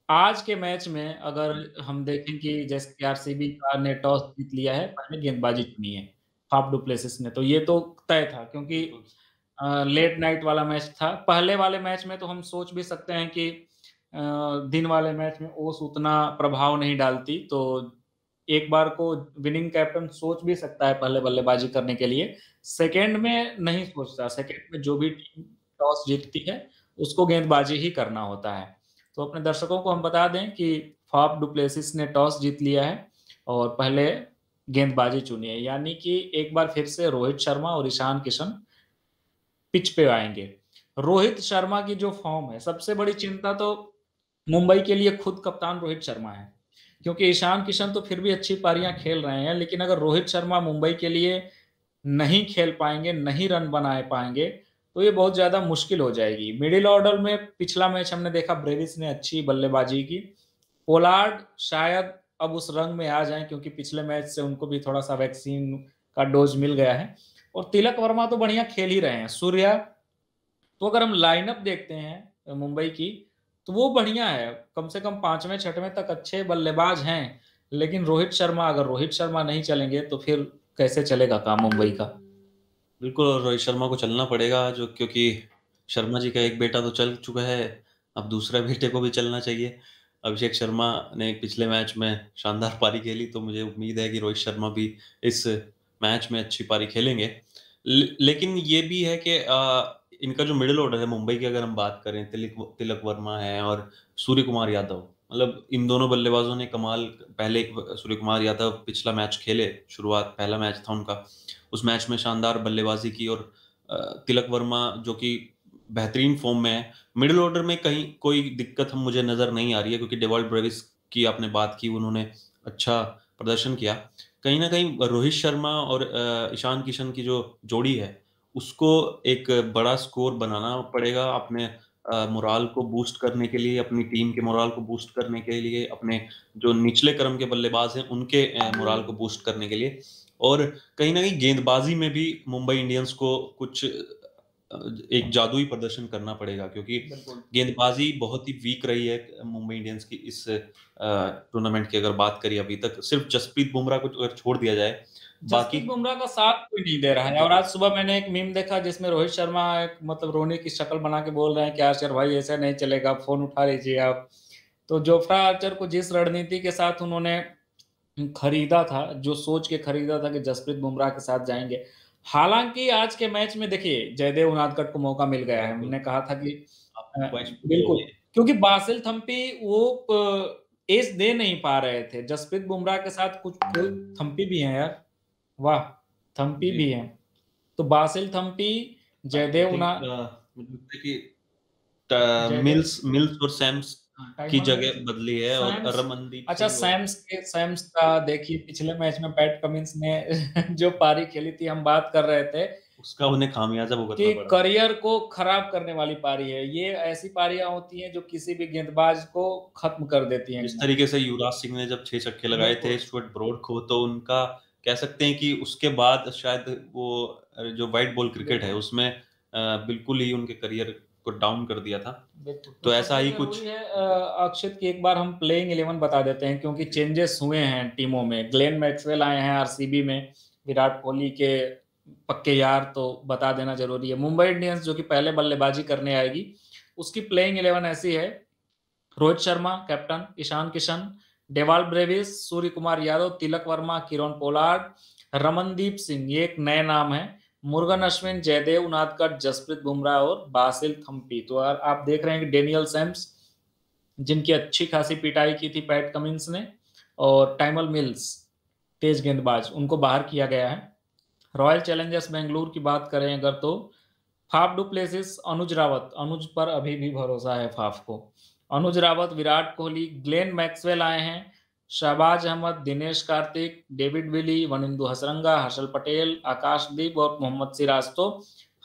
आज के मैच में अगर हम देखें कि जैसे कि आरसीबी का ने टॉस जीत लिया है, पहले गेंदबाजी चुनी है, फाफ डु प्लेसिस ने, तो ये तो तय था क्योंकि बिल्कुल। लेट नाइट वाला मैच था। पहले वाले मैच में तो हम सोच भी सकते हैं कि दिन वाले मैच में ओस उतना प्रभाव नहीं डालती, तो एक बार को विनिंग कैप्टन सोच भी सकता है पहले बल्लेबाजी करने के लिए। सेकंड में नहीं सोचता, सेकंड में जो भी टीम टॉस जीतती है, उसको गेंदबाजी ही करना होता है। तो अपने दर्शकों को हम बता दें कि फाफ डु प्लेसिस ने टॉस जीत लिया है और पहले गेंदबाजी चुनी है, यानी कि एक बार फिर से रोहित शर्मा और ईशान किशन पिच पे आएँगे। रोहित शर्मा की जो फ़ॉर्म है, सबसे बड़ी चिंता तो मुंबई के लिए खुद कप्तान रोहित शर्मा है। क्योंकि ईशान किशन तो फिर भी अच्छी पारियाँ खेल रहे हैं, लेकिन अगर रोहित शर्मा मुंबई के लिए नहीं खेल पाएँगे, नहीं रन बना पाएँगे, तो ये बहुत ज़्यादा मुश्किल हो जाएगी। मिडल ऑर्डर में पिछला मैच हमने देखा ब्रेविस ने अच्छी बल्लेबाजी की। पोलार्ड शायद अब उस रंग में आ जाएँ क्योंकि पिछले मैच से उनको भी थोड़ा-सा वैक्सीन का डोज़ मिल गया है और तिलक वर्मा तो बढ़िया खेल ही रहे हैं। सूर्या तो अगर हम लाइनअप देखते हैं मुंबई की, तो वो बढ़िया है। कम से कम 5वें, 6वें तक अच्छे बल्लेबाज हैं, लेकिन रोहित शर्मा नहीं चलेंगे, तो फिर कैसे चलेगा काम मुंबई का? बिल्कुल, और रोहित शर्मा को चलना पड़ेगा जो क्योंकि शर्मा जी का एक बेटा तो चल चुका है, अब दूसरे बेटे को भी चलना चाहिए। अभिषेक शर्मा ने पिछले मैच में शानदार पारी खेली, तो मुझे उम्मीद है कि रोहित शर्मा भी इस मैच में अच्छी पारी खेलेंगे। लेकिन ये भी है कि इनका जो मिडल ऑर्डर है मुंबई की अगर हम बात करें, तिलक वर्मा है और सूर्य कुमार यादव, मतलब इन दोनों बल्लेबाजों ने कमाल पहले सूर्य कुमार यादव पिछला मैच खेले, शुरुआत पहला मैच था उनका। उस मैच में शानदार बल्लेबाज़ी की और तिलक वर्मा जो कि बेहतरीन फ़ॉर्म में है। मिडल ऑर्डर में कहीं कोई दिक्कत हम मुझे नज़र नहीं आ रही है क्योंकि डेवॉल्ट ब्रेविस की आपने बात की, उन्होंने अच्छा प्रदर्शन किया। कहीं न कहीं रोहित शर्मा और ईशान किशन की जो जोड़ी है, उसको एक बड़ा स्कोर बनाना पड़ेगा अपने मोराल को बूस्ट करने के लिए, अपनी टीम के मोराल को बूस्ट करने के लिए, अपने जो निचले क्रम के बल्लेबाज़ हैं, उनके मोराल को बूस्ट करने के लिए। और कहीं न कहीं गेंदबाज़ी में भी मुंबई इंडियंस को कुछ एक जादुई प्रदर्शन करना पड़ेगा क्योंकि बिल्कुल। गेंदबाज़ी बहुत ही वीक रही है मुंबई इंडियंस की इस टूर्नामेंट की अगर बात करें अभी तक। सिर्फ़ जसप्रीत बुमराह को अगर छोड़ दिया जाए, बाकी जसप्रीत बुमराह का साथ कोई नहीं दे रहा है और आज सुबह मैंने एक मीम देखा जिसमें रोहित शर्मा एक मतलब रोने की शक्ल बना के बोल रहे हैं कि आर्चर भाई ऐसा नहीं चलेगा, फ़ोन उठा लीजिए आप। तो जोफ्रा आर्चर को जिस रणनीति के साथ उन्होंने खरीदा था, जो सोच के खरीदा था कि जसप्रीत बुमराह के साथ जाएँगे। हालाँकि आज के मैच में देखिए जयदेव उनादकट को मौका मिल गया है। बिल्कुल, हमने कहा था कि आपकी वॉइस ब्रेक हो बिल्कुल, रही है। क्योंकि बासिल थम्पी वो एस दे नहीं पा रहे थे। जसप्रीत बुमराह के साथ कुछ कोई थम्पी भी हैं यार, वाह! थम्पी जी, भी हैं। तो बासिल थम्पी, आई जयदेव उना थिंक मुझे लगता है कि जयदेव मिल्स मिल्स और सैम्स हाँ, की टाइमल मिल्स जगह बदली है और सैम्स रमनदीप अच्छा सिंह और सैम्स का देखिए पिछले मैच में पैट कमिंस ने जो पारी खेली थी हम बात कर रहे थे उसका उन्हें खामियाज़ा भुगतना कि पड़ा। करियर को खराब करने वाली पारी है। ये ऐसी पारियाँ होती हैं जो किसी भी गेंदबाज को खत्म कर देती हैं जिस एकदम। तरीके से युवराज सिंह ने जब 6 छक्के लगाए थे बिल्कुल। स्टुअर्ट ब्रॉड को, तो उनका कह सकते हैं कि उसके बाद शायद वो जो व्हाइट बॉल क्रिकेट है, बिल्कुल, उसमें बिल्कुल ही उनके करियर को डाउन कर दिया था। बिल्कुल। तो तो ऐसा सबसे ही कुछ ज़रूरी है अक्षित कि एक बार हम प्लेइंग 11 बता देते हैं क्योंकि चेंजेस हुए हैं टीमों में। ग्लेन मैक्सवेल आए हैं आरसीबी में, विराट कोहली के पक्के यार तो बता देना ज़रूरी है। मुंबई इंडियंस जो कि पहले बल्लेबाजी करने आएगी, उसकी प्लेइंग 11 ऐसी है Rohit Sharma captain, Ishan Kishan, Dewald Brevis, Surya Kumar Yadav, Tilak Varma, Kieron Pollard, Ramandeep Singh ये एक नए नाम हैं, मुरुगन अश्विन, जयदेव उनादकट, जसप्रीत बुमराह और बासिल थम्पी। तो आप देख रहे हैं कि डेनियल सैम्स जिनकी अच्छी खासी पिटाई की थी पैट कमिंस ने और टाइमल मिल्स तेज गेंदबाज उनको बाहर किया गया है। रॉयल चैलेंजर्स बैंगलोर की बात करें अगर तो फाफ डू प्लेसिस अनुज रावत, अनुज पर अभी भी भरोसा है फाफ को। अनुज रावत, विराट कोहली, ग्लेन मैक्सवेल आए हैं, शहबाज अहमद, दिनेश कार्तिक, डेविड विली, वनिंदु हसरंगा, हर्षल पटेल, आकाशदीप और मोहम्मद सिराज। तो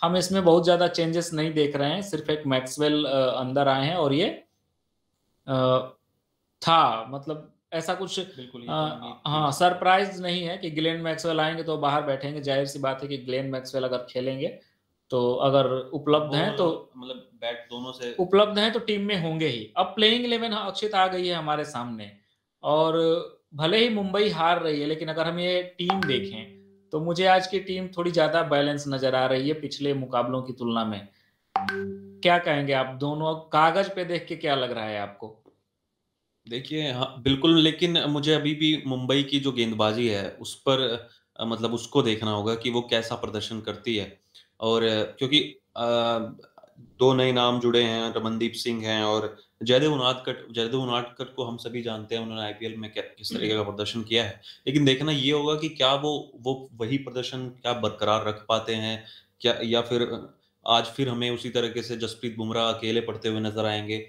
हम इसमें बहुत ज़्यादा चेंजेस नहीं देख रहे हैं, सिर्फ एक मैक्सवेल अंदर आए हैं और ये था मतलब ऐसा कुछ बिल्कुल, ये तो उम्मीद थी। हाँ, सरप्राइज़ नहीं है कि ग्लेन मैक्सवेल आएँगे तो बाहर बैठेंगे, ज़ाहिर-सी बात है कि ग्लेन मैक्सवेल अगर खेलेंगे तो अगर उपलब्ध हैं बॉल तो और मतलब बैट दोनों से उपलब्ध हैं तो टीम में होंगे ही। अब प्लेइंग 11 अक्षित आ गई है हमारे सामने और भले ही मुंबई हार रही है, लेकिन अगर हम ये टीम देखें, तो मुझे आज की टीम थोड़ी ज़्यादा बैलेंस नज़र आ रही है पिछले मुकाबलों की तुलना में। क्या कहेंगे आप दोनों कागज़ पे देख के क्या लग रहा है आपको? देखिए, हाँ, बिल्कुल, लेकिन मुझे अभी भी मुंबई की जो गेंदबाज़ी है, उस पर मतलब उसको देखना होगा कि वो कैसा प्रदर्शन करती है। और क्योंकि 2 नए नाम जुड़े हैं, रमनदीप सिंह हैं और जयदेव उनादकट को हम सभी जानते हैं, उन्होंने आईपीएल में किस तरीके का प्रदर्शन किया है। लेकिन देखना ये होगा कि क्या वो वही प्रदर्शन क्या बरकरार रख पाते हैं? क्या या फिर आज फिर हमें उसी तरीके से जसप्रीत बुमराह अकेले पड़ते हुए नज़र आएँगे?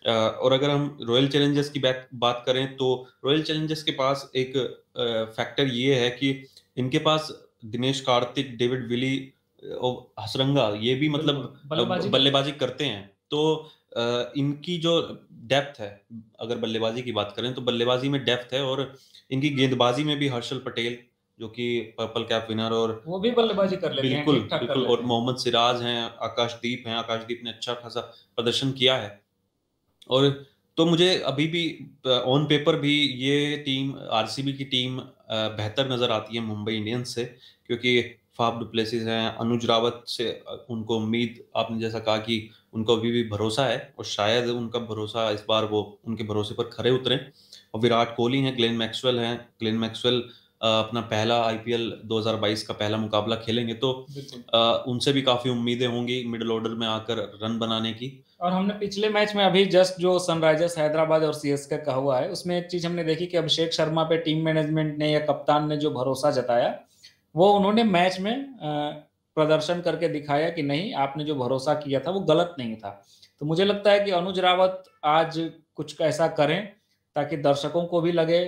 और अगर हम रॉयल चैलेंजर्स की बात करें तो रॉयल चैलेंजर्स के पास एक फैक्टर ये है कि इनके पास दिनेश कार्तिक, डेविड विली और हसरंगा ये भी मतलब बिल्कुल, बल्लेबाजी करते हैं। बल्लेबाजी करते हैं। तो इनकी जो डेप्थ है, अगर बल्लेबाजी की बात करें तो बल्लेबाजी में डेप्थ है और इनकी गेंदबाजी में भी हर्षल पटेल जो कि पर्पल कैप विनर और वो भी बल्लेबाजी कर लेते हैं, बिल्कुल, ठीक-ठाक कर बिल्कुल और लेते हैं। मोहम्मद सिराज हैं, आकाशदीप हैं, आकाशदीप ने अच्छा खासा प्रदर्शन किया है। और तो मुझे अभी भी ऑन पेपर भी ये टीम आरसीबी की टीम बेहतर नज़र आती है मुंबई इंडियंस से क्योंकि फाफ डुप्लेसिस हैं, अनुज रावत से उनको उम्मीद आपने जैसा कहा कि उनको अभी भी भरोसा है और शायद उनका भरोसा इस बार वो उनके भरोसे पर खरे उतरें। और विराट कोहली हैं, ग्लेन मैक्सवेल अपना पहला आईपीएल 2022 का पहला मुकाबला खेलेंगे तो बिल्कुल। उनसे भी काफ़ी उम्मीदें होंगी मिडल ऑर्डर में आकर रन बनाने की। और हमने पिछले मैच में अभी जस्ट जो सनराइजर्स हैदराबाद और सीएसके का हुआ है, उसमें एक चीज़ हमने देखी कि अभिषेक शर्मा पे टीम मैनेजमेंट ने या कप्तान ने जो भरोसा जताया, वो उन्होंने मैच में प्रदर्शन करके दिखाया कि नहीं, आपने जो भरोसा किया था, वो गलत नहीं था। तो मुझे लगता है कि अनुज रावत आज कुछ ऐसा करें, ताकि दर्शकों को भी लगे,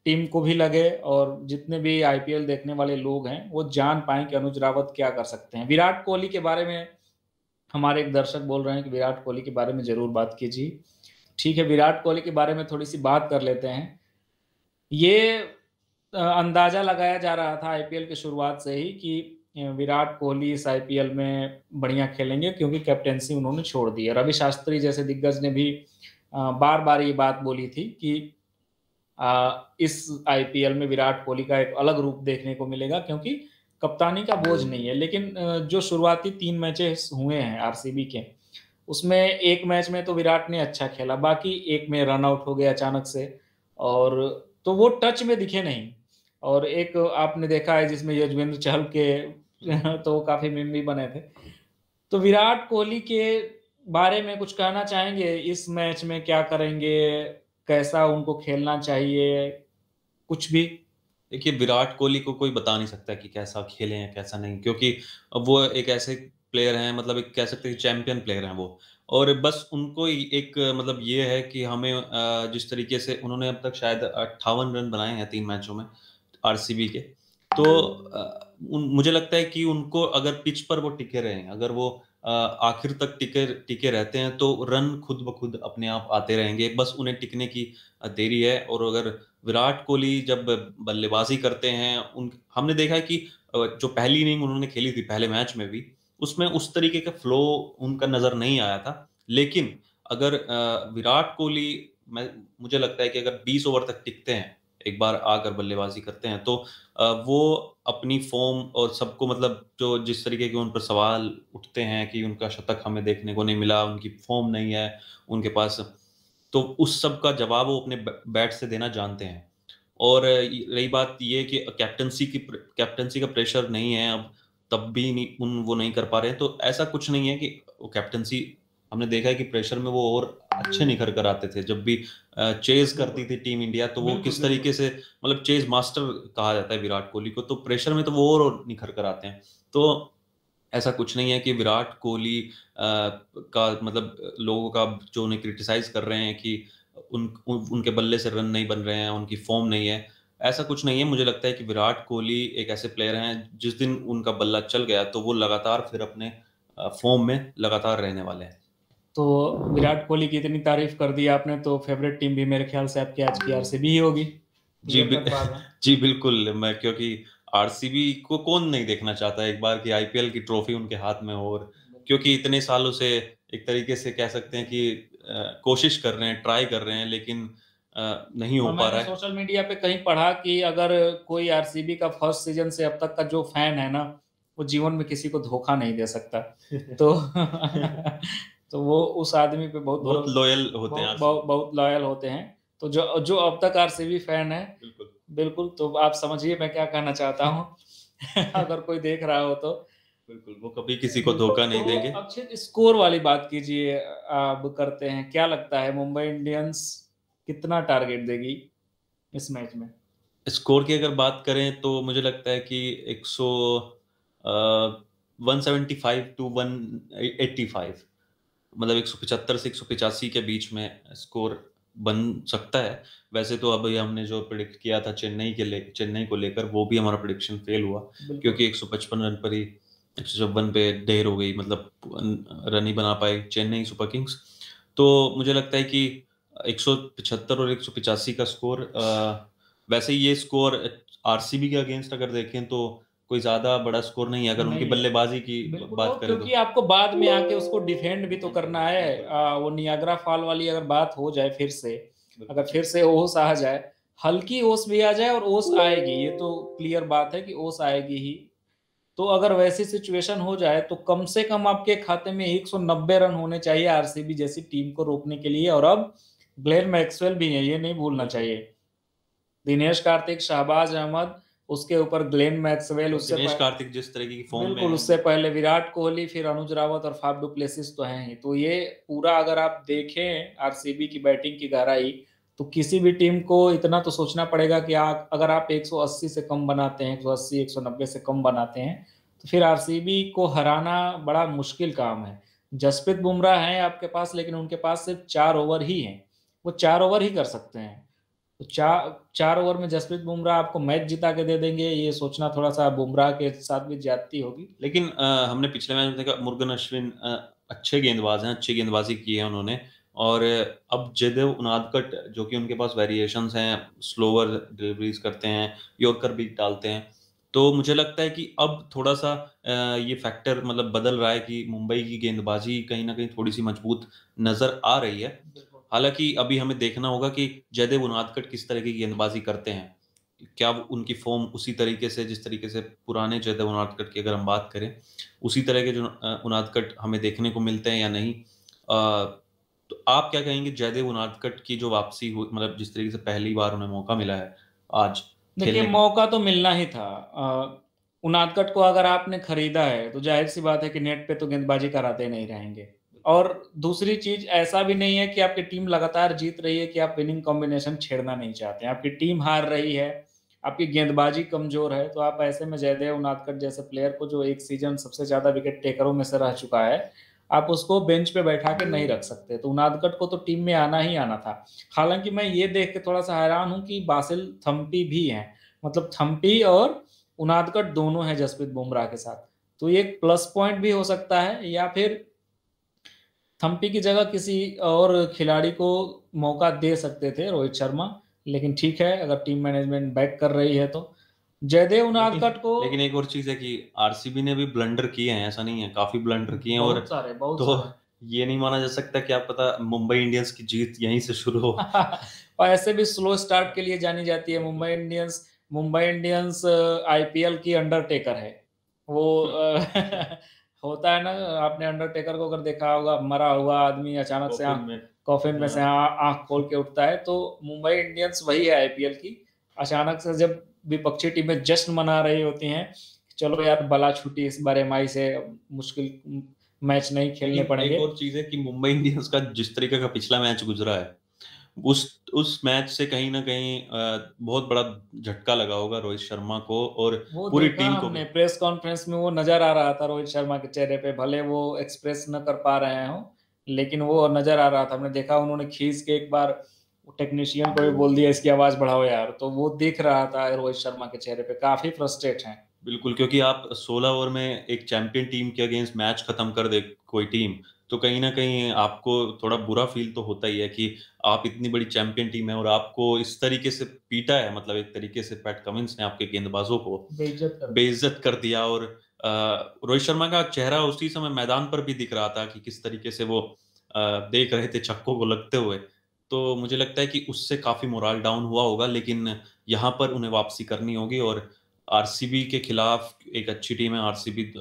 टीम को भी लगे और जितने भी आईपीएल देखने वाले लोग हैं, वो जान पाएँ कि अनुज रावत क्या कर सकते हैं। विराट कोहली के बारे में हमारे एक दर्शक बोल रहे हैं कि विराट कोहली के बारे में ज़रूर बात कीजिए। ठीक है, विराट कोहली के बारे में थोड़ी-सी बात कर लेते हैं। ये अंदाज़ा लगाया जा रहा था आईपीएल की शुरुआत से ही कि विराट कोहली इस आईपीएल में बढ़िया खेलेंगे क्योंकि कैप्टेंसी उन्होंने छोड़ दी है। रवि शास्त्री जैसे दिग्गज ने भी बार-बार ये बात बोली थी कि इस आईपीएल में विराट कोहली का एक अलग रूप देखने को मिलेगा क्योंकि कप्तानी का बोझ नहीं है। लेकिन जो शुरुआती 3 मैचेस हुए हैं आरसीबी के, उसमें एक मैच में तो विराट ने अच्छा खेला, बाकी एक में रन आउट हो गया अचानक से और तो वो टच में दिखे नहीं। और एक आपने देखा है जिसमें यजुवेंद्र चहल के तो काफ़ी मीम भी बने थे। तो विराट कोहली के बारे में कुछ कहना चाहेंगे? इस मैच में क्या करेंगे? कैसा उनको खेलना चाहिए? कुछ भी? देखिए, विराट कोहली को कोई बता नहीं सकता कि कैसा खेलें या कैसा नहीं क्योंकि वो एक ऐसे प्लेयर हैं मतलब एक कह सकते हैं चैंपियन प्लेयर हैं वो। और बस उनको एक मतलब ये है कि हमें जिस तरीके से उन्होंने अब तक शायद 58 रन बनाए हैं 3 मैचों में आरसीबी के। तो मुझे लगता है कि उनको अगर पिच पर वो टिके रहें, अगर वो आखिर तक टिके टिके रहते हैं तो रन खुद ब खुद अपने आप आते रहेंगे। बस उन्हें टिकने की देरी है और अगर विराट कोहली जब बल्लेबाज़ी करते हैं हमने देखा है कि जो पहली इनिंग उन्होंने खेली थी पहले मैच में भी, उसमें उस तरीके का फ्लो उनका नज़र नहीं आया था। लेकिन अगर विराट कोहली मैं मुझे लगता है कि अगर 20 ओवर तक टिकते हैं, एक बार आकर बल्लेबाज़ी करते हैं तो वो अपनी फ़ॉर्म और सबको मतलब जो जिस तरीके के उन पर सवाल उठते हैं कि उनका शतक हमें देखने को नहीं मिला, उनकी फ़ॉर्म नहीं है उनके पास, तो उस सब का जवाब वो अपने बैट से देना जानते हैं। और रही बात ये कि कैप्टेंसी का प्रेशर नहीं है अब, तब भी नहीं वो नहीं कर पा रहे हैं, तो ऐसा कुछ नहीं है कि वो कैप्टेंसी हमने देखा है कि प्रेशर में वो और अच्छे निखर कर आते थे। जब भी चेज़ करती बिल्कुल। थी टीम इंडिया तो वो बिल्कुल, किस बिल्कुल। तरीके से मतलब चेज़ मास्टर कहा जाता है विराट कोहली को, तो प्रेशर में तो वो और निखर कर आते हैं। तो ऐसा कुछ नहीं है कि विराट कोहली का मतलब लोगों का जो उन्हें क्रिटिसाइज़ कर रहे हैं कि उनके बल्ले से रन नहीं बन रहे हैं, उनकी फ़ॉर्म नहीं है। ऐसा कुछ नहीं है, मुझे लगता है कि विराट कोहली एक ऐसे प्लेयर हैं, जिस दिन उनका बल्ला चल गया तो वो लगातार फिर अपने फ़ॉर्म में लगातार रहने वाले हैं। तो विराट कोहली की इतनी तारीफ़ कर दी आपने तो फ़ेवरेट टीम भी मेरे ख़्याल से आपकी आज की आरसीबी ही होगी, जी, लगभग-लगभग। जी बिल्कुल, मैं क्योंकि आरसीबी को कौन नहीं देखना चाहता है एक बार कि आईपीएल की ट्रॉफी उनके हाथ में हो, और क्योंकि इतने सालों से एक तरीके से कह सकते हैं कि कोशिश कर रहे हैं, ट्राई कर रहे हैं, लेकिन नहीं हो और पा मैंने रहा है। सोशल मीडिया पे कहीं पढ़ा कि अगर कोई आरसीबी का फर्स्ट सीजन से अब तक का जो फैन है ना, वो जीवन में किसी को धोखा नहीं दे सकता। तो तो वो उस आदमी पे बहुत बहुत लॉयल होते हैं आरसीबी। बहुत लॉयल होते हैं। तो जो जो अब तक आरसीबी फैन है, बिल्कुल। बिल्कुल, तो आप समझिए मैं क्या कहना चाहता हूँ। अगर कोई देख रहा हो तो बिल्कुल, वो कभी किसी को बिल्कुल। धोखा नहीं तो देंगे। अक्षित, स्कोर वाली बात कीजिए, अब करते हैं, क्या लगता है मुंबई इंडियंस कितना टारगेट देगी इस मैच में? स्कोर की अगर बात करें तो मुझे लगता है कि 100 175 टू 185, मतलब 175 से 185 के बीच में स्कोर बन सकता है। वैसे तो अभी हमने जो प्रिडिक्ट किया था चेन्नई को लेकर, वो भी हमारा प्रिडिक्शन फेल हुआ, बिल्कुल। क्योंकि 155 रन पर ही 156 पे देर हो गई, मतलब रन ही बना पाई चेन्नई सुपर किंग्स। तो मुझे लगता है कि 175 और 185 का स्कोर, वैसे ये स्कोर आरसीबी के अगेंस्ट अगर देखें तो कोई ज्यादा बड़ा स्कोर नहीं है, अगर उनकी नहीं है, बल्लेबाजी की बिल्कुल। बात और करें तो। क्योंकि आपको बाद में आके उसको डिफेंड भी तो करना है, बिल्कुल। वो नियाग्रा फॉल वाली अगर बात हो जाए फिर से, अगर बिल्कुल। फिर से ओस आ जाए, हल्की ओस भी आ जाए, और ओस आएगी, ये तो क्लियर बात है कि ओस आएगी ही। तो अगर वैसी सिचुएशन हो जाए तो कम से कम आपके खाते में 190 रन होने चाहिए आरसीबी जैसी टीम को रोकने के लिए। और अब ग्लेन मैक्सवेल भी है, ये नहीं भूलना बिल्कुल। चाहिए। दिनेश कार्तिक, शहबाज अहमद, उसके ऊपर ग्लेन मैक्सवेल, और दिनेश कार्तिक जिस तरीके की फॉर्म में बिल्कुल, है। उससे पहले विराट कोहली, फिर अनुज रावत और फाफ डुप्लेसिस तो हैं ही। तो ये पूरा अगर आप देखें आरसीबी की बैटिंग की गहराई, तो किसी भी टीम को इतना तो सोचना पड़ेगा कि आप अगर आप 180 से कम बनाते हैं, 180 190 से कम बनाते हैं, तो फिर आरसीबी को हराना बड़ा मुश्किल काम है। जसप्रीत बुमराह हैं आपके पास, लेकिन उनके पास सिर्फ 4 ओवर ही हैं, वो 4 ओवर ही कर सकते हैं। तो 4 ओवर में जसप्रीत बुमराह आपको मैच जिता के दे देंगे, ये सोचना थोड़ा सा बुमराह के साथ भी ज्यादती होगी। लेकिन हमने पिछले मैच में देखा मुर्गन अश्विन अच्छे गेंदबाज हैं, अच्छी गेंदबाजी की है उन्होंने। और अब जयदेव उनादकट, जो कि उनके पास वेरिएशंस हैं, स्लोअर डिलीवरीज करते हैं, यॉर्कर भी डालते हैं। तो मुझे लगता है कि अब थोड़ा सा ये फैक्टर मतलब बदल रहा है कि मुंबई की गेंदबाजी कहीं ना कहीं थोड़ी सी मजबूत नजर आ रही है। बिल्कुल। हालांकि अभी हमें देखना होगा कि जयदेव उनादकट किस तरह की गेंदबाजी करते हैं, क्या उनकी फॉर्म उसी तरीके से, जिस तरीके से पुराने जयदेव उनादकट की अगर हम बात करें, उसी तरह के जो उनादकट हमें देखने को मिलते हैं या नहीं। तो आप क्या कहेंगे जयदेव उनादकट की जो वापसी हुई, मतलब जिस तरीके से पहली बार उन्हें मौका मिला है आज देखिए, खेलने का। मौका तो मिलना ही था। उनादकट को अगर आपने खरीदा है तो जाहिर सी बात है कि नेट पे तो गेंदबाजी कराते नहीं रहेंगे। और दूसरी चीज, ऐसा भी नहीं है कि आपकी टीम लगातार जीत रही है कि आप विनिंग कॉम्बिनेशन छेड़ना नहीं चाहते हैं। आपकी टीम हार रही है, आपकी गेंदबाजी कमजोर है, तो आप ऐसे में जयदेव उनादकट जैसे प्लेयर को, जो एक सीजन सबसे ज्यादा विकेट टेकरों में से रह चुका है, आप उसको बेंच पे बैठा के नहीं रख सकते। तो उनादकट को तो टीम में आना ही आना था। हालांकि मैं ये देख के थोड़ा सा हैरान हूं कि बासिल थम्पी भी हैं, मतलब थम्पी और उनादकट दोनों हैं जसप्रीत बुमराह के साथ। तो ये एक प्लस पॉइंट भी हो सकता है, या फिर थम्पी की जगह किसी और खिलाड़ी को मौका दे सकते थे, रोहित शर्मा। लेकिन ठीक है, अगर टीम मैनेजमेंट बैक कर रही है तो जयदेव लेकिन उनादकट को। लेकिन एक और चीज है कि आरसीबी ने भी ब्लंडर किए हैं, ऐसा नहीं है, काफी ब्लंडर किए हैं। और बहुत सारे, बहुत तो सारे। ये नहीं माना जा सकता, क्या पता मुंबई इंडियंस की जीत यहीं से शुरू हो। और ऐसे भी स्लो स्टार्ट के लिए जानी जाती है Mumbai Indians. Mumbai Indians IPL की अंडरटेकर है वो। होता है ना, आपने अंडरटेकर को अगर देखा होगा, मरा हुआ आदमी अचानक से कॉफिन आंख, में। कॉफिन में से हाँ। आंख खोल के उठता है, तो मुंबई इंडियंस वही है आईपीएल की। अचानक से जब विपक्षी टीमें जश्न मना रही होती हैं, चलो यार बला छूटी, इस बार एमआई से मुश्किल मैच नहीं खेलने लेकिन एक पड़ेंगे। और चीज है कि मुंबई इंडियंस का जिस तरीके का पिछला मैच गुजरा है, उस मैच से कहीं ना कहीं बहुत बड़ा झटका लगा होगा रोहित शर्मा को और वो पूरी देखा टीम को भी। हमने प्रेस कॉन्फ्रेंस में, वो नजर आ रहा था रोहित शर्मा के चेहरे पे, भले वो एक्सप्रेस न कर पा रहे हो, लेकिन वो नजर आ रहा था। हमने देखा उन्होंने खींच के एक बार टेक्नीशियन को भी बोल दिया इसकी आवाज बढ़ाओ यार, तो वो दिख रहा था रोहित शर्मा के चेहरे पे, काफी फ्रस्ट्रेट हैं। बिल्कुल, क्योंकि आप 16 ओवर में एक चैंपियन टीम के अगेंस्ट मैच खत्म कर दे कोई टीम, तो कहीं न कहीं आपको थोड़ा बुरा फ़ील तो होता ही है कि आप इतनी बड़ी चैंपियन टीम है और आपको इस तरीके से पीटा है, मतलब एक तरीके से पैट कमिंस ने आपके गेंदबाज़ों को बेइज्जत कर बेइज़्ज़त कर दिया। और रोहित शर्मा का चेहरा उसी समय मैदान पर भी दिख रहा था कि किस तरीके से वो देख रहे थे छक्कों को लगते हुए। तो मुझे लगता है कि उससे काफ़ी मोरल डाउन हुआ होगा, लेकिन यहाँ पर उन्हें वापसी करनी होगी। और आरसीबी के खिलाफ एक अच्छी टीम है। आरसीबी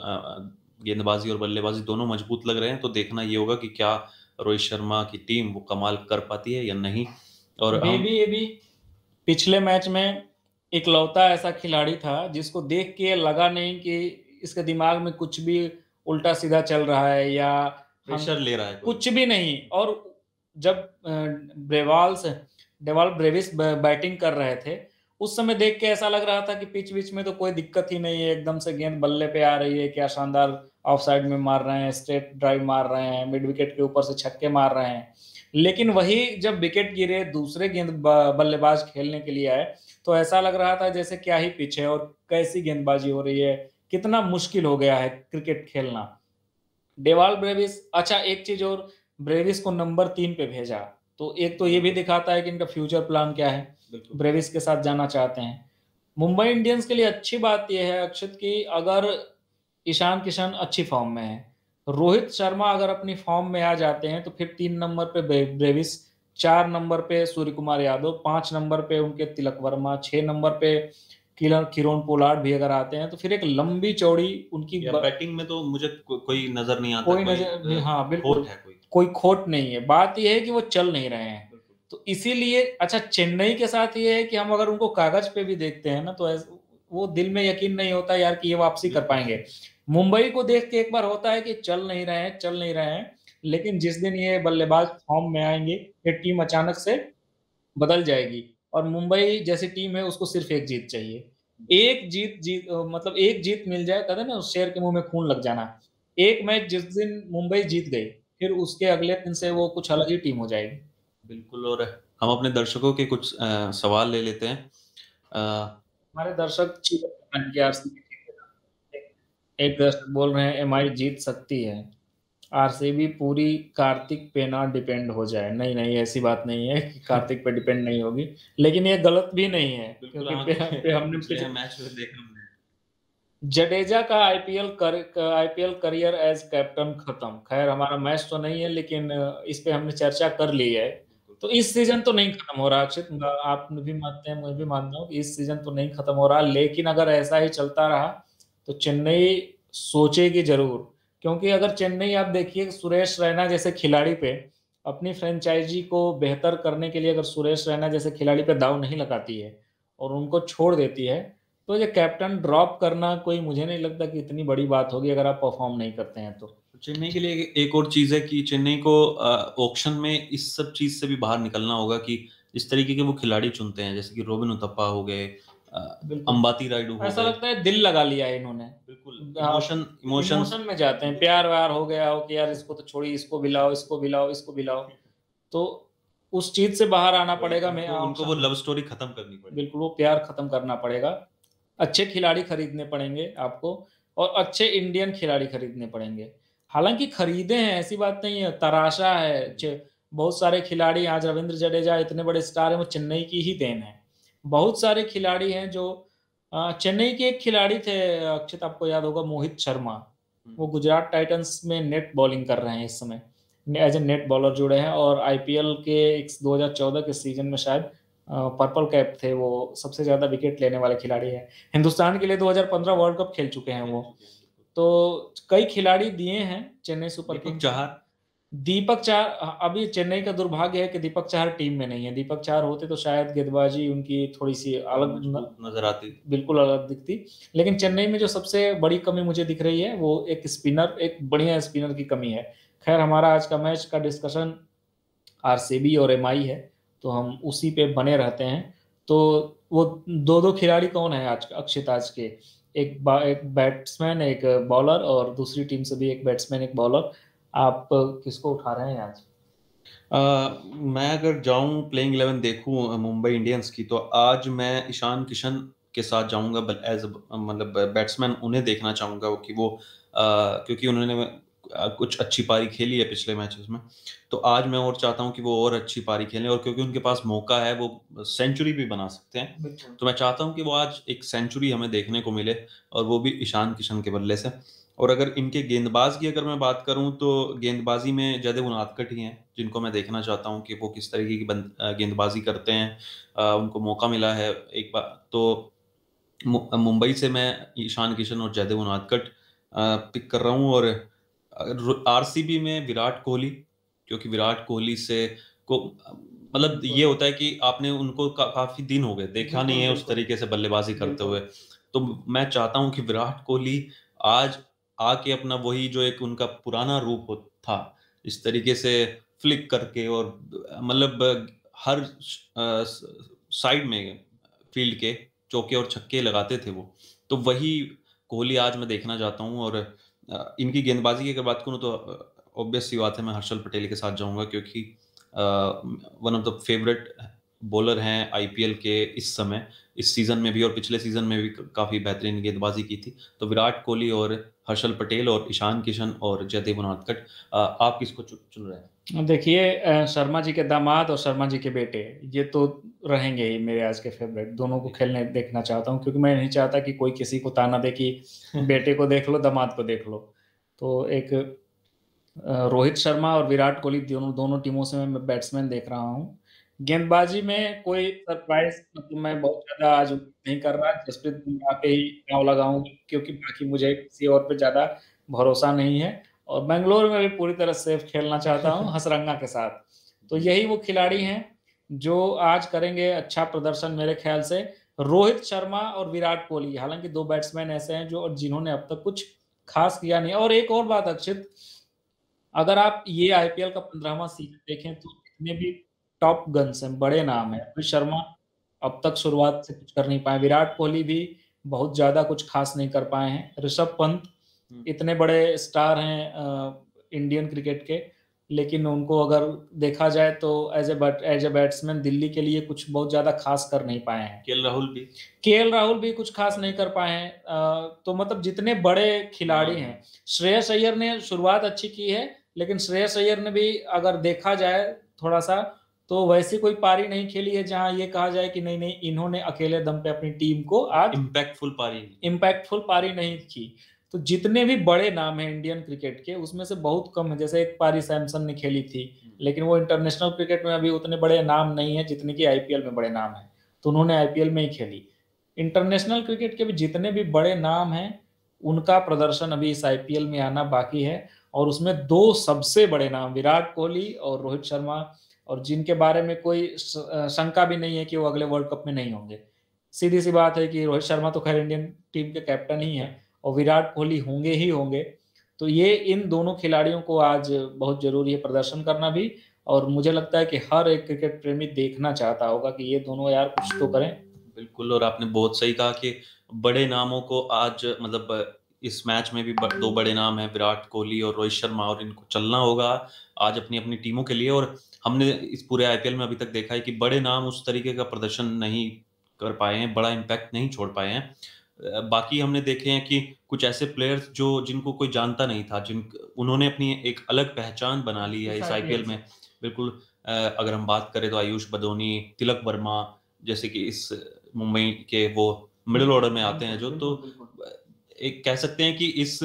गेंदबाज़ी और बल्लेबाज़ी दोनों मजबूत लग रहे हैं, तो देखना ये होगा कि क्या रोहित शर्मा की टीम वो कमाल कर पाती है या नहीं। और मे हम बी ये भी पिछले मैच में इकलौता ऐसा खिलाड़ी था जिसको देख के लगा नहीं कि इसके दिमाग में कुछ भी उल्टा-सीधा चल रहा है या हम प्रेशर ले रहा है कोई। कुछ भी नहीं। और जब ब्रेवाल्स डेवाल ब्रेविस बैटिंग कर रहे थे, उस समय देख के ऐसा लग रहा था कि पिच-विच में तो कोई दिक्कत ही नहीं है, एकदम से गेंद बल्ले पे आ रही है, क्या शानदार ऑफ साइड में मार रहे हैं, स्ट्रेट ड्राइव मार रहे हैं, मिड विकेट के ऊपर से छक्के मार रहे हैं। लेकिन वही जब विकेट गिरे, दूसरे बल्लेबाज खेलने के लिए आए, तो ऐसा लग रहा था जैसे क्या ही पिच है और कैसी गेंदबाजी हो रही है, कितना मुश्किल हो गया है क्रिकेट खेलना। डेवाल ब्रेविस अच्छा एक चीज़ और, ब्रेविस को नंबर 3 पे भेजा, तो एक तो ये भी दिखाता है कि इनका फ्यूचर प्लान क्या है, बिल्कुल। ब्रेविस के साथ जाना चाहते हैं। मुंबई इंडियंस के लिए अच्छी बात ये है अक्षत कि अगर ईशान किशन अच्छी फॉर्म में है, रोहित शर्मा अगर अपनी फॉर्म में आ जाते हैं तो फिर 3 नंबर पे ब्रेविस, 4 नंबर पे सूर्यकुमार यादव, 5 नंबर पे उनके तिलक वर्मा, 6 नंबर पे किरोन पोलार्ड भी अगर आते हैं तो फिर एक लंबी-चौड़ी उनकी या ब बैटिंग में तो मुझे कोई नज़र नहीं आता, कोई कोई नज़र नहीं, हाँ, बिल्कुल, खोट है कोई। कोई खोट नहीं है। बात ये है कि वो चल नहीं रहे हैं। बिल्कुल। तो इसीलिए अच्छा चेन्नई के साथ ये है कि हम अगर उनको कागज़ पे भी देखते हैं ना तो वो दिल में यकीन नहीं होता यार कि ये वापसी कर बिल्कुल। पाएँगे। मुंबई को देख के एक बार होता है कि चल नहीं रहे हैं, चल नहीं रहे हैं, लेकिन जिस दिन ये बल्लेबाज फॉर्म में आएँगे, ये टीम अचानक से बदल जाएगी और मुंबई जैसी टीम है उसको सिर्फ़ 1 जीत चाहिए। एक मतलब 1 जीत मिल जाए, कहते हैं ना शेर के मुँह में खून लग जाना। एक मैच जिस दिन मुंबई जीत गई, फिर उसके अगले दिन से वो कुछ अलग ही टीम हो जाएगी। बिल्कुल। और हम अपने दर्शकों के कुछ सवाल ले लेते हैं। अ, हमारे दर्शक चीयर कर रहे हैं कि आरसीबी जीतेगा। एक एक दर्शक बोल रहे हैं एमआई जीत सकती है। आरसीबी पूरी कार्तिक पे ना डिपेंड हो जाए। नहीं, नहीं ऐसी बात नहीं है कि कार्तिक पे डिपेंड नहीं होगी। लेकिन ये गलत भी नहीं है बिल्कुल, क्योंकि हाँ, पे क्योंकि पे हमने पिछले मैच में देखा हमने। जडेजा का आईपीएल करियर एज़ कैप्टन खत्म। ख़ैर हमारा मैच तो नहीं है लेकिन इस पे हमने चर्चा कर ली है। बिल्कुल। तो इस सीज़न तो नहीं खत्म हो रहा अक्षित, आप भी मानते हैं, मैं भी मानता हूँ कि इस सीज़न तो नहीं खत्म हो रहा, लेकिन अगर ऐसा ही चलता रहा, तो चेन्नई सोचेगी ज़रूर। क्योंकि अगर चेन्नई आप देखिए सुरेश रैना जैसे खिलाड़ी पे, अपनी फ्रैंचाइज़ी को बेहतर करने के लिए अगर सुरेश रैना जैसे खिलाड़ी पे दाँव नहीं लगाती है और उनको छोड़ देती है, तो ये कैप्टन ड्रॉप करना कोई मुझे नहीं लगता कि इतनी बड़ी बात होगी अगर आप परफ़ॉर्म नहीं करते हैं तो। चेन्नई के लिए एक और चीज़ है कि चेन्नई को ऑक्शन में इस सब चीज़ से भी बाहर निकलना होगा कि इस तरीके के वो खिलाड़ी चुनते हैं, जैसे कि रोबिन उथप्पा हो गए, बिल्कुल, अंबाती रायडू हो ऐसा गए। लगता है दिल लगा लिया है इन्होंने। बिल्कुल, इमोशंस। इमोशन में जाते हैं, प्यार-व्यार हो गया हो कि यार इसको तो छोड़िए, इसको भी लाओ, इसको भी लाओ, इसको भी लाओ। तो उस चीज़ से बाहर आना वही पड़ेगा मैं उनको उनको वो ऑक्शन लव स्टोरी खत्म करनी पड़ेगी। बिल्कुल, वो प्यार खत्म करना पड़ेगा। अच्छे खिलाड़ी खरीदने पड़ेंगे आपको और अच्छे इंडियन खिलाड़ी खरीदने पड़ेंगे। हालाँकि खरीदे हैं, ऐसी बात नहीं है, तराशा है। बहुत सारे खिलाड़ी आज रवींद्र जडेजा इतने बड़े स्टार हैं, वो चेन्नई की ही देन है। बहुत सारे खिलाड़ी हैं जो चेन्नई के एक खिलाड़ी थे अक्षित आपको याद होगा मोहित शर्मा। हुँ। वो गुजरात टाइटंस में नेट बॉलिंग कर रहे हैं इस समय। एज़ अ नेट बॉलर जुड़े हैं और आईपीएल के एक 2014 के सीज़न में शायद पर्पल कैप थे वो, सबसे ज़्यादा विकेट लेने वाले खिलाड़ी हैं। हिंदुस्तान के लिए 2015 वर्ल्ड कप खेल चुके हैं खेल वो। चुके हैं, बिल्कुल। तो कई खिलाड़ी दिए हैं चेन्नई सुपर दीपक किंग्स ने। चाहर। दीपक चाहर अभी चेन्नई का दुर्भाग्य है कि दीपक चाहर टीम में नहीं है। दीपक चाहर होते तो शायद गेंदबाजी उनकी थोड़ी-सी और अलग न मजबूत नज़र आती। बिल्कुल अलग दिखती। लेकिन चेन्नई में जो सबसे बड़ी कमी मुझे दिख रही है, वो एक स्पिनर, एक बढ़िया स्पिनर की कमी है। ख़ैर हमारा आज का मैच का डिस्कशन आरसीबी और एमआई है, तो हम उसी पे बने रहते हैं। तो वो 2-2 खिलाड़ी कौन है आज अक्षित आज के? एक बैट्समैन, एक बॉलर और दूसरी टीम से भी एक बैट्समैन, एक बॉलर। आप किसको उठा रहे हैं आज? मैं अगर जाऊँ प्लेइंग 11 देखूँ मुंबई इंडियंस की, तो आज मैं ईशान किशन के साथ जाऊँगा, मतलब बैट्समैन उन्हें देखना चाहूँगा कि वो क्योंकि उन्होंने कुछ अच्छी पारी खेली है पिछले मैचेस में। तो आज मैं और चाहता हूँ कि वो और अच्छी पारी खेलें, और क्योंकि उनके पास मौका है, वो सेंचुरी भी बना सकते हैं। बिल्कुल। तो मैं चाहता हूँ कि वो आज एक सेंचुरी हमें देखने को मिले, और वो भी ईशान किशन के बल्ले से। और अगर इनके गेंदबाज की अगर मैं बात करूँ, तो गेंदबाजी में जयदेव उनादकट ही हैं, जिनको मैं देखना चाहता हूँ कि वो किस तरीके की गेंदबाजी करते हैं। उनको मौका मिला है एक बार तो मुंबई से मैं ईशान किशन और जयदेव उनादकट पिक कर रहा हूँ। और आरसीबी में विराट कोहली, क्योंकि विराट कोहली से को मतलब ये बिल्कुल, होता है कि आपने उनको काफी दिन हो गए देखा नहीं बिल्कुल, है उस बिल्कुल, तरीके से बल्लेबाजी करते बिल्कुल। हुए। तो मैं चाहता हूँ कि विराट कोहली आज आके अपना वही जो एक उनका पुराना रूप था, इस तरीके से फ्लिक करके, और मतलब हर साइड में फील्ड के चौके और छक्के लगाते थे वो। तो वही कोहली आज मैं देखना चाहता हूँ। और इनकी गेंदबाजी की अगर बात करूँ, तो ऑब्वियस सी बात है, मैं हर्षल पटेल के साथ जाऊँगा, क्योंकि one of the favourite bowler हैं आईपीएल के इस समय, इस सीज़न में भी और पिछले सीज़न में भी काफ़ी बेहतरीन गेंदबाजी की थी। तो विराट कोहली और हर्षल पटेल और ईशान किशन और जयदेव उनादकट, आप किसको चुन रहे हैं? देखिए शर्मा जी के दामाद और शर्मा जी के बेटे, ये तो रहेंगे ही मेरे आज के फ़ेवरेट। दोनों को जी। खेलने देखना चाहता हूँ, क्योंकि मैं नहीं चाहता कि कोई किसी को ताना दे कि बेटे को देख लो, दामाद को देख लो। तो एक रोहित शर्मा और विराट कोहली दोनों दोनों टीमों से मैं बैट्समैन देख रहा हूँ। गेंदबाजी में कोई सरप्राइज़ मतलब मैं बहुत ज़्यादा आज नहीं कर रहा, जसप्रीत बुमराह पे ही दाँव लगाऊँगा, क्योंकि बाकी मुझे किसी और पे ज़्यादा भरोसा नहीं है। और बैंगलोर में भी पूरी तरह सेफ खेलना चाहता हूँ हसरंगा के साथ। तो जी। यही वो खिलाड़ी हैं, जो आज करेंगे अच्छा प्रदर्शन मेरे ख़्याल से। रोहित शर्मा और विराट कोहली, हालाँकि 2 बैट्समैन ऐसे हैं जो जिन्होंने अब तक कुछ ख़ास किया नहीं है। और एक और बात अक्षित, अगर आप ये आईपीएल का 15वां सीज़न देखें, तो जितने भी टॉप गन्स हैं, बड़े नाम हैं, रोहित शर्मा अब तक शुरुआत से कुछ कर नहीं पाए, विराट कोहली भी बहुत ज़्यादा कुछ ख़ास नहीं कर पाए हैं, ऋषभ पंत हुँ। इतने बड़े स्टार हैं इंडियन क्रिकेट के, लेकिन उनको अगर देखा जाए तो एज़ अ बैट्समैन दिल्ली के लिए कुछ बहुत ज़्यादा ख़ास कर नहीं पाए हैं। केएल राहुल भी। केएल राहुल भी कुछ ख़ास नहीं कर पाए हैं। तो मतलब जितने बड़े खिलाड़ी हाँ। हैं, श्रेयस अय्यर ने शुरुआत अच्छी की है, लेकिन श्रेयस अय्यर ने भी अगर देखा जाए थोड़ा-सा, तो वैसी कोई पारी नहीं खेली है जहाँ ये कहा जाए कि नहीं-नहीं इन्होंने अकेले दम पे अपनी टीम को आज इम्पैक्टफुल पारी। इम्पैक्टफुल पारी नहीं की। तो जितने भी बड़े नाम हैं इंडियन क्रिकेट के, उसमें से बहुत कम है, जैसे एक पारी सैमसन ने खेली थी, हुँ। लेकिन वो इंटरनेशनल क्रिकेट में अभी उतने बड़े नाम नहीं हैं, जितने कि आईपीएल में बड़े नाम हैं। तो उन्होंने आईपीएल में ही खेली। इंटरनेशनल क्रिकेट के भी जितने भी बड़े नाम हैं, उनका प्रदर्शन अभी इस आईपीएल में आना बाकी है, और उसमें 2 सबसे बड़े नाम विराट कोहली और रोहित शर्मा, और जिनके बारे में कोई शंका भी नहीं है कि वो अगले वर्ल्ड कप में नहीं होंगे। सीधी-सी बात है कि रोहित शर्मा तो खैर इंडियन टीम के कैप्टन ही हैं, और विराट कोहली होंगे ही होंगे। तो ये इन दोनों खिलाड़ियों को आज बहुत ज़रूरी है प्रदर्शन करना भी, और मुझे लगता है कि हर एक क्रिकेट प्रेमी देखना चाहता होगा कि ये दोनों यार कुछ तो करें। बिल्कुल, और आपने बहुत सही कहा कि बड़े नामों को आज मतलब इस मैच में भी 2 बड़े नाम हैं, विराट कोहली और रोहित शर्मा, और इनको चलना होगा आज अपनी-अपनी टीमों के लिए। और हमने इस पूरे आईपीएल में अभी तक देखा है कि बड़े नाम उस तरीके का प्रदर्शन नहीं कर पाए हैं, बड़ा इम्पैक्ट नहीं छोड़ पाए हैं। बाकी हमने देखे हैं कि कुछ ऐसे प्लेयर्स जो जिनको कोई जानता नहीं था, उन्होंने अपनी एक अलग पहचान बना ली है इस इस आईपीएल आईपीएल में। से। बिल्कुल। अगर हम बात करें तो आयुष बदोनी, तिलक वर्मा, जैसे कि इस मुंबई के वो मिडल बिल्कुल, ऑर्डर में आते हैं बिल्कुल, जो, तो बिल्कुल, बिल्कुल। एक कह सकते हैं कि इस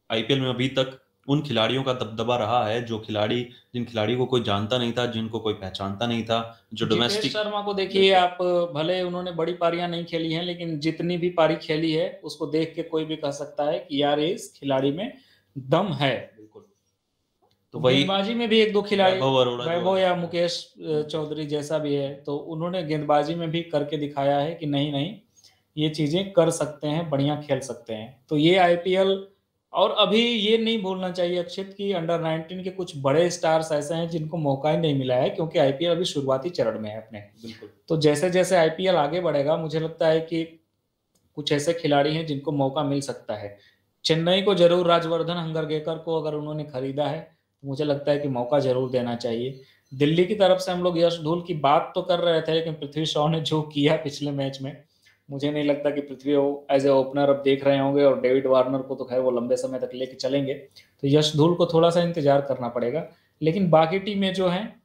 आईपीएल में अभी तक उन खिलाड़ियों का दबदबा रहा है, जिन खिलाड़ियों को कोई जानता नहीं था, जिनको कोई पहचानता नहीं था, जो जितेश डोमेस्टिक। शर्मा को देखिए बिल्कुल। आप, भले उन्होंने बड़ी पारियाँ नहीं खेली हैं, लेकिन जितनी भी पारी खेली है, उसको देख के कोई भी कह सकता है कि यार इस खिलाड़ी में दम है। बिल्कुल। तो वही गेंदबाजी में भी 1-2 खिलाड़ी, वैभव अरोड़ा जो वैभव है। या मुकेश हुँ। चौधरी जैसा भी है, तो उन्होंने गेंदबाजी में भी करके दिखाया है कि नहीं-नहीं, ये चीज़ें कर सकते हैं, बढ़िया खेल सकते हैं। तो ये आईपीएल, और अभी ये नहीं भूलना चाहिए अक्षित कि अंडर 19 के कुछ बड़े स्टार्स ऐसे हैं जिनको मौका ही नहीं मिला है, क्योंकि आईपीएल अभी शुरुआती चरण में है अपने। बिल्कुल। तो जैसे-जैसे आईपीएल आगे बढ़ेगा, मुझे लगता है कि कुछ ऐसे खिलाड़ी हैं जिनको मौका मिल सकता है। चेन्नई को ज़रूर राजवर्धन हंगरगेकर को अगर उन्होंने खरीदा है, तो मुझे लगता है कि मौका ज़रूर देना चाहिए। दिल्ली की तरफ से हम लोग यश धूल की बात तो कर रहे थे, लेकिन पृथ्वी शॉ ने जो किया पिछले मैच में, मुझे नहीं लगता कि पृथ्वी एज़ ए ओपनर अब देख रहे होंगे, और डेविड वार्नर को तो ख़ैर वो लंबे समय तक लेके चलेंगे। तो यश धूल को थोड़ा-सा इंतज़ार करना पड़ेगा। लेकिन बाकी टीमें जो हैं,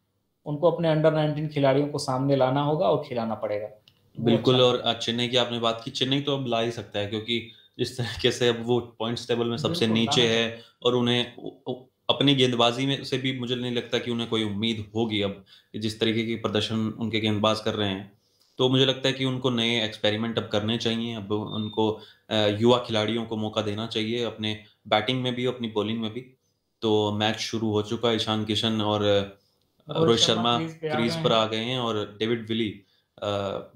उनको अपने अंडर 19 खिलाड़ियों को सामने लाना होगा और खिलाना पड़ेगा। वो अच्छा बिल्कुल और करेंगे। चेन्नई की आपने बात की, चेन्नई तो अब ला ही सकता है क्योंकि जिस तरीके से अब वो पॉइंट्स टेबल में सबसे बिल्कुल, लाना नीचे है चाहिए। और उन्हें अपनी गेंदबाजी में से भी मुझे नहीं लगता कि उन्हें कोई उम्मीद होगी अब, जिस तरीके की प्रदर्शन उनके गेंदबाज कर रहे हैं। तो मुझे लगता है कि उनको नए एक्सपेरिमेंट अब करने चाहिए, अब उनको युवा खिलाड़ियों को मौका देना चाहिए अपने बैटिंग में भी, अपनी बॉलिंग में भी। तो मैच शुरू हो चुका है, ईशान किशन और रोहित रोहित शर्मा शर्मा क्रीज़ पे आ क्रीज़ गए पर हैं। आ गए हैं और डेविड विली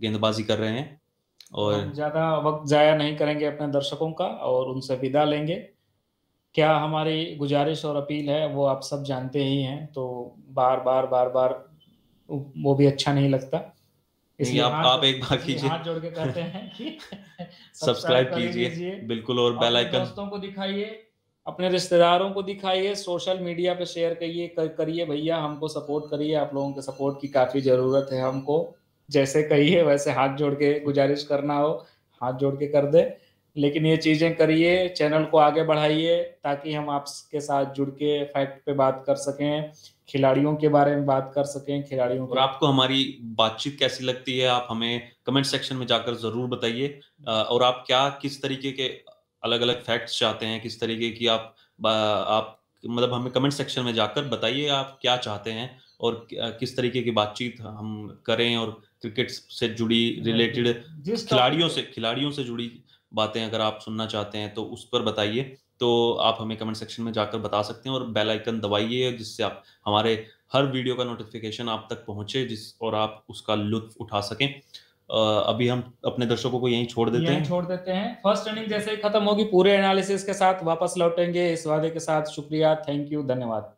गेंदबाजी कर रहे हैं तो और हम ज़्यादा वक़्त ज़ाया नहीं करेंगे अपने दर्शकों का और उनसे विदा लेंगे। क्या हमारी गुज़ारिश और अपील है वो आप सब जानते ही हैं, तो बार-बार, बार-बार वो भी अच्छा नहीं लगता। नहीं, आप एक बार इसलिए कीजिए, हाथ जोड़ के कहते हैं कि सब्सक्राइब सब्सक्राइब कर ही कीजिए, लीजिए। बिल्कुल और बेल अपने आइकन दोस्तों को दिखाइए, अपने रिश्तेदारों को दिखाइए, सोशल मीडिया पे शेयर करिए भैया, हमको सपोर्ट करिए, आप लोगों के सपोर्ट की काफ़ी ज़रूरत है हमको। जैसे कहिए वैसे हाथ जोड़ के गुज़ारिश करना हो, हाथ जोड़ के कर दें। लेकिन ये चीज़ें करिए, चैनल को आगे बढ़ाइए ताकि हम आपके साथ जुड़ के फैक्ट पे बात कर सकें, खिलाड़ियों के बारे में बात कर सकें, खिलाड़ियों और के आपको हमारी बातचीत कैसी लगती है, आप हमें कमेंट सेक्शन में जाकर ज़रूर बताइए। और आप क्या किस तरीके के अलग-अलग फैक्ट्स चाहते हैं, किस तरीके की आप मतलब हमें कमेंट सेक्शन में जाकर बताइए आप क्या चाहते हैं और किस तरीके की बातचीत हम करें और क्रिकेट से जुड़ी बिल्कुल, रिलेटेड जिस टॉपिक खिलाड़ियों पे से खिलाड़ियों से जुड़ी बातें अगर आप सुनना चाहते हैं, तो उस पर बताइए। तो आप हमें कमेंट सेक्शन में जाकर बता सकते हैं और बेल आइकन दबाइए जिससे आप हमारे हर वीडियो का नोटिफ़िकेशन आप तक पहुँचे जिस और आप उसका लुत्फ़ उठा सकें। अभी हम अपने दर्शकों को यहीं छोड़ देते यहीं हैं। छोड़ देते हैं। फर्स्ट इनिंग जैसे ही खत्म होगी पूरे एनालिसिस के साथ वापस लौटेंगे इस वादे के साथ। शुक्रिया, थैंक यू, धन्यवाद।